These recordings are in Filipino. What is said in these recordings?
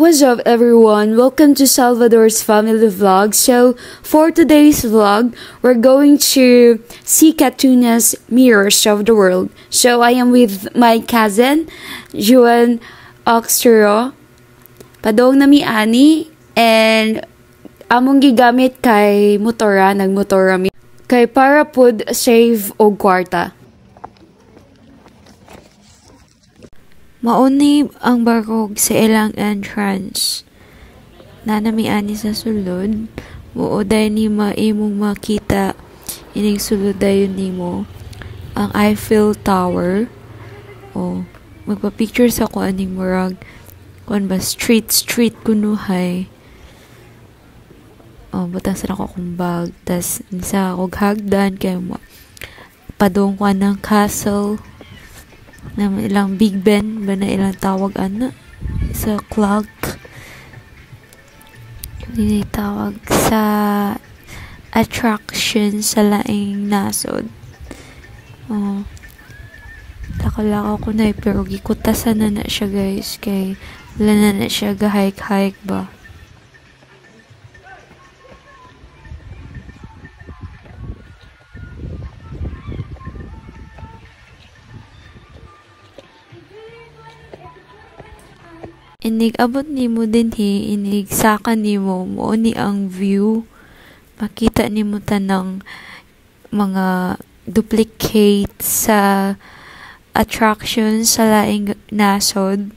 What's up everyone? Welcome to Salvador's Family Vlog. So for today's vlog, we're going to see Katuna's Mirrors of the World. So I am with my cousin, Juan Oxtero, padong nami ani, and among gigamit kay motora, nagmotora mi. Kay para pud save og kwarta. Mauni ang barkog sa ilang entrance. Nanamiani sa sulod. Muuday ni maimong makita ining sulod dayon nimo ang Eiffel Tower. O magpa-picture sa ko aning murag kuan ba street kunuhay. Butang sa ako kung bag. Tas sa akong hagdan kay padong ko ng castle na ilang Big Ben ba na ilang tawag ana sa clock hindi tawag sa attraction sa laing nasod. Lakaw ko na pero gikutasan na siya guys kay wala na siya ga-hike ba. Inig abot nimo dinhi, inig saka nimo mo ni ang view. Makita nimo tanang mga duplicate sa attraction sa laing nasod.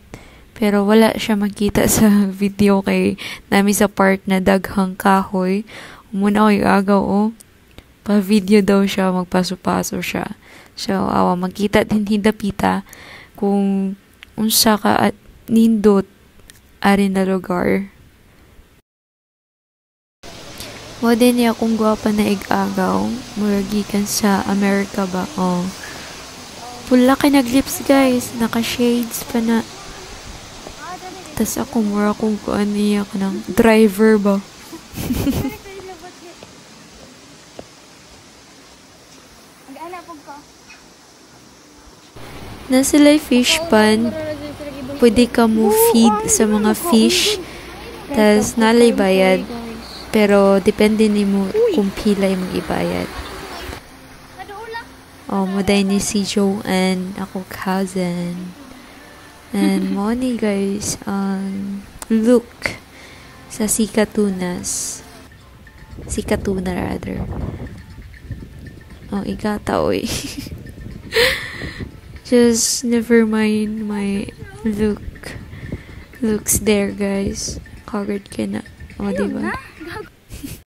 Pero wala siya makita sa video kay nami sa part na daghang kahoy. Muna ko agaw pa video daw siya, magpaso-paso siya. So awa makita din hidapita kung unsa ka at nindot ari na lugar. Mo din niya kung gwapa na igagaw. Muragikan sa Amerika ba? Pula kay naglips guys. Naka-shades pa na. Tas ako mura kung kuan niya ka ng driver ba? Na sila fish pond. Pwede ka mo feed sa mga fish. Tas nalay bayad. Pero depende ni mo kung pila yung ibayad. Moday ni si Joanne, ako cousin. And mo ni guys, look sa Sikatunas. Sikatuna rather. Igata oy. Just never mind my looks there guys. Covered ka na. Diba?